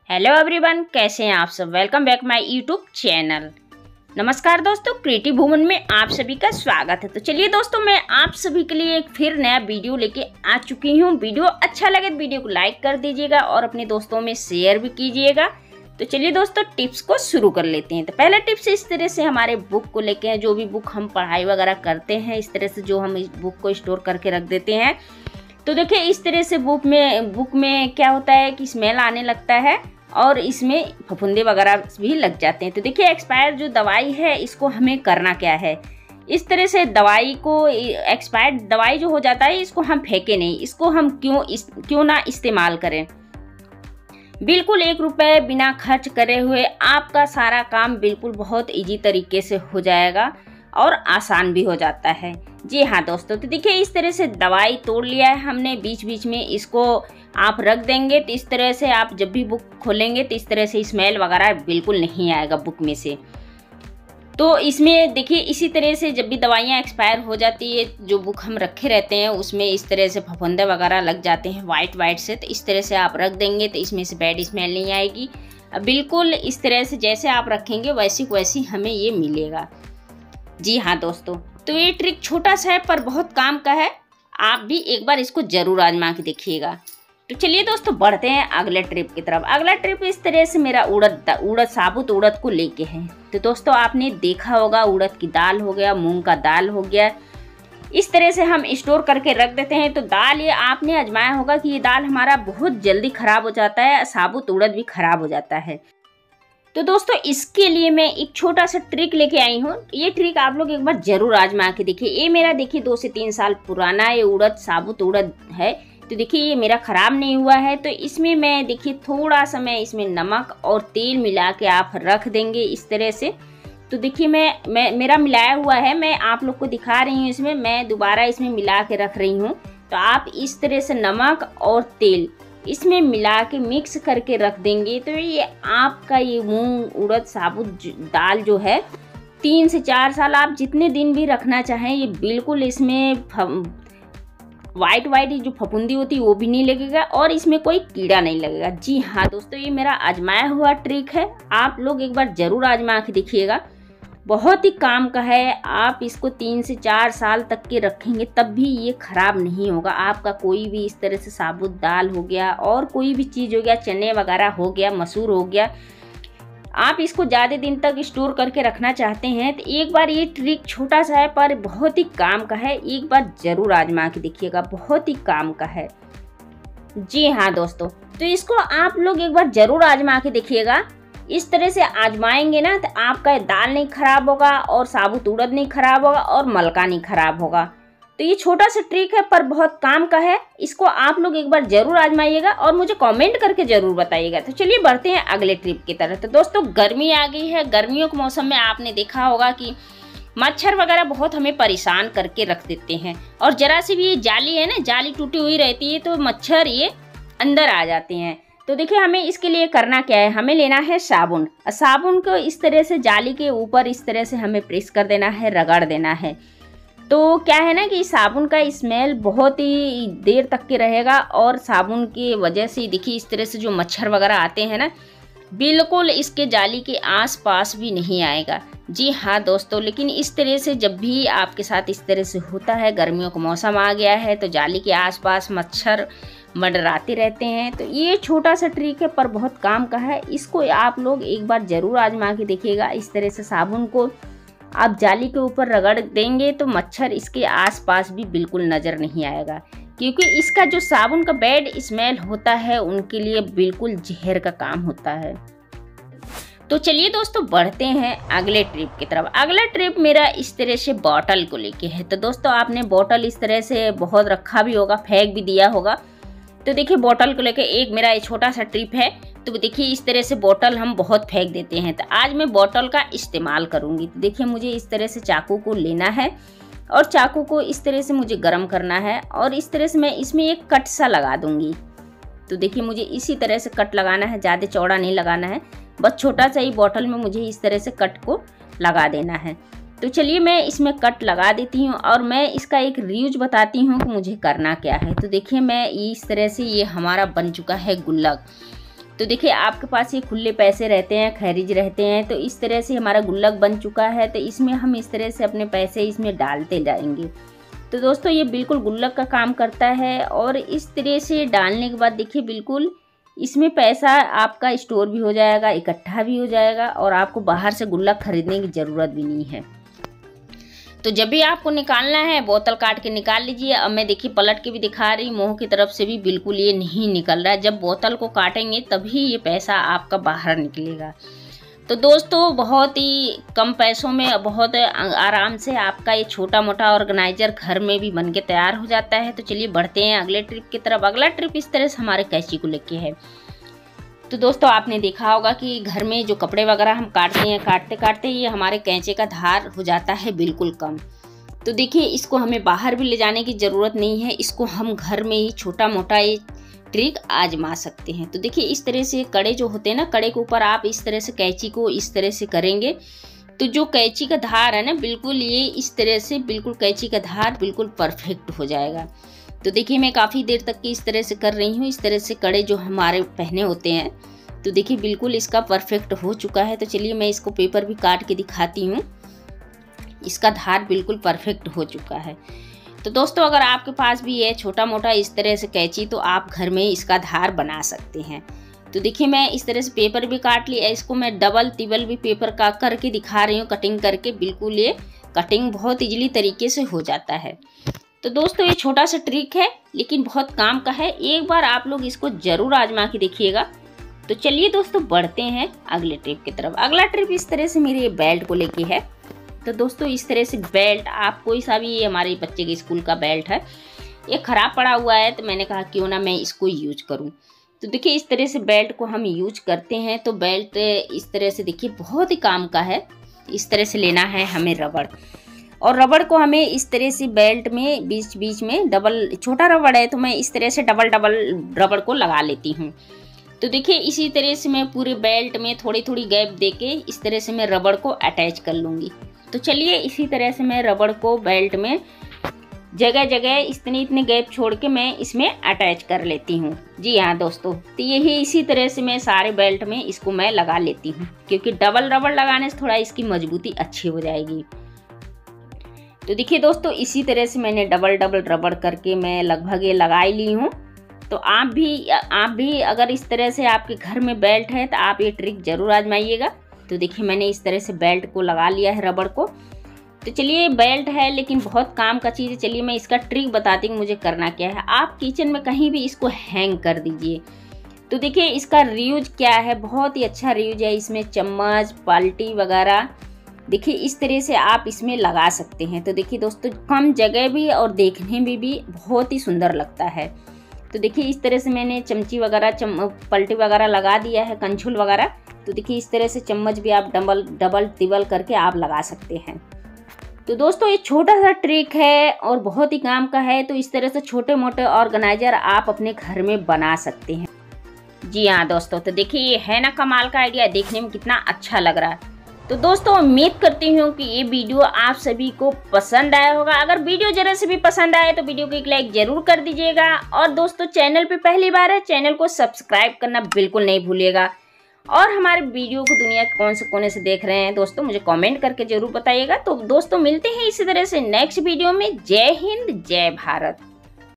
Hello everyone, कैसे हैं आप सब। Welcome back my YouTube channel. नमस्कार दोस्तों, क्रिएटिव वूमन में आप सभी का स्वागत है। तो चलिए दोस्तों, मैं आप सभी के लिए एक फिर नया वीडियो लेके आ चुकी हूँ। वीडियो अच्छा लगे तो वीडियो को लाइक कर दीजिएगा और अपने दोस्तों में शेयर भी कीजिएगा। तो चलिए दोस्तों, टिप्स को शुरू कर लेते हैं। तो पहला टिप्स इस तरह से हमारे बुक को लेके, जो भी बुक हम पढ़ाई वगैरह करते हैं, इस तरह से जो हम इस बुक को स्टोर करके रख देते हैं, तो देखिए इस तरह से बुक में क्या होता है कि स्मेल आने लगता है और इसमें फफूंदे वगैरह भी लग जाते हैं। तो देखिए एक्सपायर जो दवाई है, इसको हमें करना क्या है। इस तरह से दवाई को, एक्सपायर्ड दवाई जो हो जाता है, इसको हम फेंके नहीं, इसको हम क्यों ना इस्तेमाल करें। बिल्कुल 1 रुपये बिना खर्च करे हुए आपका सारा काम बिल्कुल बहुत इजी तरीके से हो जाएगा और आसान भी हो जाता है। जी हाँ दोस्तों, तो देखिए इस तरह से दवाई तोड़ लिया है हमने, बीच बीच में इसको आप रख देंगे तो इस तरह से आप जब भी बुक खोलेंगे तो इस तरह से स्मेल वगैरह बिल्कुल नहीं आएगा बुक में से। तो इसमें देखिए इसी तरह से जब भी दवाइयाँ एक्सपायर हो जाती है, जो बुक हम रखे रहते हैं उसमें इस तरह से फफूंदे वगैरह लग जाते हैं वाइट से, तो इस तरह से आप रख देंगे तो इसमें से बैड स्मेल नहीं आएगी। बिल्कुल इस तरह से जैसे आप रखेंगे वैसी हमें ये मिलेगा। जी हाँ दोस्तों, तो ये ट्रिक छोटा सा है पर बहुत काम का है। आप भी एक बार इसको जरूर आजमा के देखिएगा। तो चलिए दोस्तों, बढ़ते हैं अगले ट्रिप की तरफ। अगला ट्रिप इस तरह से मेरा उड़द साबुत उड़द को लेके है। तो दोस्तों आपने देखा होगा, उड़द की दाल हो गया, मूंग का दाल हो गया, इस तरह से हम स्टोर करके रख देते हैं। तो दाल, ये आपने आजमाया होगा कि ये दाल हमारा बहुत जल्दी खराब हो जाता है, साबुत उड़द भी खराब हो जाता है। तो दोस्तों इसके लिए मैं एक छोटा सा ट्रिक लेके आई हूँ। ये ट्रिक आप लोग एक बार जरूर आजमा के देखिए। ये मेरा देखिए 2 से 3 साल पुराना ये उड़द, साबुत उड़द है। तो देखिए ये मेरा ख़राब नहीं हुआ है। तो इसमें मैं देखिए थोड़ा सा मैं इसमें नमक और तेल मिला के आप रख देंगे इस तरह से। तो देखिए मैं मेरा मिलाया हुआ है, मैं आप लोग को दिखा रही हूँ। इसमें मैं दोबारा इसमें मिला के रख रही हूँ। तो आप इस तरह से नमक और तेल इसमें मिला के मिक्स करके रख देंगे। तो ये आपका ये मूंग उड़द साबुत दाल जो है 3 से 4 साल आप जितने दिन भी रखना चाहें, ये बिल्कुल इसमें वाइट जो फफूंदी होती है वो भी नहीं लगेगा और इसमें कोई कीड़ा नहीं लगेगा। जी हाँ दोस्तों, ये मेरा आजमाया हुआ ट्रिक है। आप लोग एक बार ज़रूर आजमा के देखिएगा, बहुत ही काम का है। आप इसको 3 से 4 साल तक के रखेंगे तब भी ये ख़राब नहीं होगा। आपका कोई भी इस तरह से साबुत दाल हो गया और कोई भी चीज़ हो गया, चने वगैरह हो गया, मसूर हो गया, आप इसको ज़्यादा दिन तक स्टोर करके रखना चाहते हैं तो एक बार ये ट्रिक छोटा सा है पर बहुत ही काम का है। एक बार ज़रूर आजमा के देखिएगा, बहुत ही काम का है। जी हाँ दोस्तों, तो इसको आप लोग एक बार ज़रूर आजमा के देखिएगा। इस तरह से आजमाएंगे ना तो आपका दाल नहीं खराब होगा और साबुत उड़द नहीं खराब होगा और मलका नहीं खराब होगा। तो ये छोटा सा ट्रिक है पर बहुत काम का है। इसको आप लोग एक बार जरूर आजमाइएगा और मुझे कमेंट करके जरूर बताइएगा। तो चलिए बढ़ते हैं अगले ट्रिप की तरफ। तो दोस्तों गर्मी आ गई है। गर्मियों के मौसम में आपने देखा होगा कि मच्छर वगैरह बहुत हमें परेशान करके रख देते हैं और जरा सी भी ये जाली है ना, जाली टूटी हुई रहती है तो मच्छर ये अंदर आ जाते हैं। तो देखिए हमें इसके लिए करना क्या है, हमें लेना है साबुन। साबुन को इस तरह से जाली के ऊपर इस तरह से हमें प्रेस कर देना है, रगड़ देना है। तो क्या है ना कि साबुन का स्मेल बहुत ही देर तक के रहेगा और साबुन की वजह से देखिए इस तरह से जो मच्छर वगैरह आते हैं ना, बिल्कुल इसके जाली के आसपास भी नहीं आएगा। जी हाँ दोस्तों, लेकिन इस तरह से जब भी आपके साथ इस तरह से होता है, गर्मियों का मौसम आ गया है तो जाली के आसपास मच्छर मंडराते रहते हैं। तो ये छोटा सा ट्रिक है पर बहुत काम का है। इसको आप लोग एक बार ज़रूर आजमा के देखिएगा। इस तरह से साबुन को आप जाली के ऊपर रगड़ देंगे तो मच्छर इसके आसपास भी बिल्कुल नज़र नहीं आएगा, क्योंकि इसका जो साबुन का बैड स्मेल होता है उनके लिए बिल्कुल जहर का काम होता है। तो चलिए दोस्तों बढ़ते हैं अगले ट्रिप की तरफ। अगला ट्रिप मेरा इस तरह से बॉटल को लेके है। तो दोस्तों आपने बॉटल इस तरह से बहुत रखा भी होगा, फेंक भी दिया होगा। तो देखिए बॉटल को लेके एक मेरा ये छोटा सा ट्रिप है। तो देखिए इस तरह से बॉटल हम बहुत फेंक देते हैं, तो आज मैं बॉटल का इस्तेमाल करूंगी। तो देखिए मुझे इस तरह से चाकू को लेना है और चाकू को इस तरह से मुझे गर्म करना है और इस तरह से मैं इसमें एक कट सा लगा दूंगी। तो देखिए मुझे इसी तरह से कट लगाना है, ज़्यादा चौड़ा नहीं लगाना है, बस छोटा सा ही बॉटल में मुझे इस तरह से कट को लगा देना है। तो चलिए मैं इसमें कट लगा देती हूँ और मैं इसका एक रियूज बताती हूँ कि मुझे करना क्या है। तो देखिए मैं इस तरह से, ये हमारा बन चुका है गुल्लक। तो देखिए आपके पास ये खुले पैसे रहते हैं, खैरिज रहते हैं, तो इस तरह से हमारा गुल्लक बन चुका है। तो इसमें हम इस तरह से अपने पैसे इसमें डालते जाएंगे। तो दोस्तों ये बिल्कुल गुल्लक का काम करता है। और इस तरह से डालने के बाद देखिए बिल्कुल इसमें पैसा आपका स्टोर भी हो जाएगा, इकट्ठा भी हो जाएगा, और आपको बाहर से गुल्लक खरीदने की ज़रूरत भी नहीं है। तो जब भी आपको निकालना है बोतल काट के निकाल लीजिए। अब मैं देखिए पलट के भी दिखा रही, मुंह की तरफ से भी बिल्कुल ये नहीं निकल रहा है। जब बोतल को काटेंगे तभी ये पैसा आपका बाहर निकलेगा। तो दोस्तों बहुत ही कम पैसों में बहुत आराम से आपका ये छोटा मोटा ऑर्गेनाइजर घर में भी बन के तैयार हो जाता है। तो चलिए बढ़ते हैं अगले ट्रिप की तरफ। अगला ट्रिप इस तरह से हमारे कैंची को लेके है। तो दोस्तों आपने देखा होगा कि घर में जो कपड़े वगैरह हम काटते हैं, काटते काटते ये हमारे कैंचे का धार हो जाता है बिल्कुल कम। तो देखिए इसको हमें बाहर भी ले जाने की ज़रूरत नहीं है, इसको हम घर में ही छोटा मोटा ये ट्रिक आजमा सकते हैं। तो देखिए इस तरह से कड़े जो होते हैं ना, कड़े के ऊपर आप इस तरह से कैंची को इस तरह से करेंगे तो जो कैंची का धार है ना बिल्कुल ये इस तरह से बिल्कुल कैंची का धार बिल्कुल परफेक्ट हो जाएगा। तो देखिए मैं काफ़ी देर तक की इस तरह से कर रही हूँ। इस तरह से कड़े जो हमारे पहने होते हैं तो देखिए बिल्कुल इसका परफेक्ट हो चुका है। तो चलिए मैं इसको पेपर भी काट के दिखाती हूँ। इसका धार बिल्कुल परफेक्ट हो चुका है। तो दोस्तों अगर आपके पास भी है छोटा मोटा इस तरह से कैंची तो आप घर में इसका धार बना सकते हैं। तो देखिए मैं इस तरह से पेपर भी काट लिया, इसको मैं डबल तिबल भी पेपर का करके दिखा रही हूँ कटिंग करके। बिल्कुल ये कटिंग बहुत इजीली तरीके से हो जाता है। तो दोस्तों ये छोटा सा ट्रिक है लेकिन बहुत काम का है, एक बार आप लोग इसको ज़रूर आजमा के देखिएगा। तो चलिए दोस्तों बढ़ते हैं अगले ट्रिप की तरफ। अगला ट्रिप इस तरह से मेरे बेल्ट को लेके है। तो दोस्तों इस तरह से बेल्ट आप कोई सा भी, ये हमारे बच्चे के स्कूल का बेल्ट है, ये ख़राब पड़ा हुआ है तो मैंने कहा क्यों ना मैं इसको यूज करूं। तो देखिए इस तरह से बेल्ट को हम यूज करते हैं। तो बेल्ट इस तरह से देखिए बहुत ही काम का है। इस तरह से लेना है हमें रबड़, और रबड़ को हमें इस तरह से बेल्ट में बीच बीच में डबल, छोटा रबड़ है तो मैं इस तरह से डबल डबल रबड़ को लगा लेती हूँ। तो देखिए इसी तरह से मैं पूरे बेल्ट में थोड़ी थोड़ी गैप देके इस तरह से मैं रबड़ को अटैच कर लूँगी। तो चलिए इसी तरह से मैं रबड़ को बेल्ट में जगह जगह इतने गैप छोड़ के मैं इसमें अटैच कर लेती हूँ। जी हाँ दोस्तों, तो यही इसी तरह से मैं सारे बेल्ट में इसको मैं लगा लेती हूँ, क्योंकि डबल रबड़ लगाने से थोड़ा इसकी मजबूती अच्छी हो जाएगी। तो देखिए दोस्तों इसी तरह से मैंने डबल डबल रबड़ करके मैं लगभग ये लगा ही ली हूँ। तो आप भी अगर इस तरह से आपके घर में बेल्ट है तो आप ये ट्रिक ज़रूर आजमाइएगा। तो देखिए मैंने इस तरह से बेल्ट को लगा लिया है रबड़ को। तो चलिए बेल्ट है लेकिन बहुत काम का चीज़ है। चलिए मैं इसका ट्रिक बताती हूँ मुझे करना क्या है। आप किचन में कहीं भी इसको हैंग कर दीजिए। तो देखिए इसका रीयूज क्या है, बहुत ही अच्छा रीयूज है। इसमें चम्मच, बाल्टी वगैरह देखिए इस तरह से आप इसमें लगा सकते हैं। तो देखिए दोस्तों कम जगह भी और देखने में भी बहुत ही सुंदर लगता है। तो देखिए इस तरह से मैंने चमची वगैरह पलटी वगैरह लगा दिया है, कंछुल वगैरह। तो देखिए इस तरह से चम्मच भी आप डबल तिबल करके आप लगा सकते हैं। तो दोस्तों ये छोटा सा ट्रिक है और बहुत ही काम का है। तो इस तरह से छोटे मोटे ऑर्गेनाइजर आप अपने घर में बना सकते हैं। जी हाँ दोस्तों, तो देखिए ये है ना कमाल का आइडिया, देखने में कितना अच्छा लग रहा है। तो दोस्तों उम्मीद करती हूँ कि ये वीडियो आप सभी को पसंद आया होगा। अगर वीडियो जरा से भी पसंद आए तो वीडियो को एक लाइक जरूर कर दीजिएगा। और दोस्तों चैनल पे पहली बार है, चैनल को सब्सक्राइब करना बिल्कुल नहीं भूलिएगा। और हमारे वीडियो को दुनिया के कौन से कोने से देख रहे हैं दोस्तों मुझे कमेंट करके जरूर बताइएगा। तो दोस्तों मिलते हैं इसी तरह से नेक्स्ट वीडियो में। जय हिंद, जय भारत।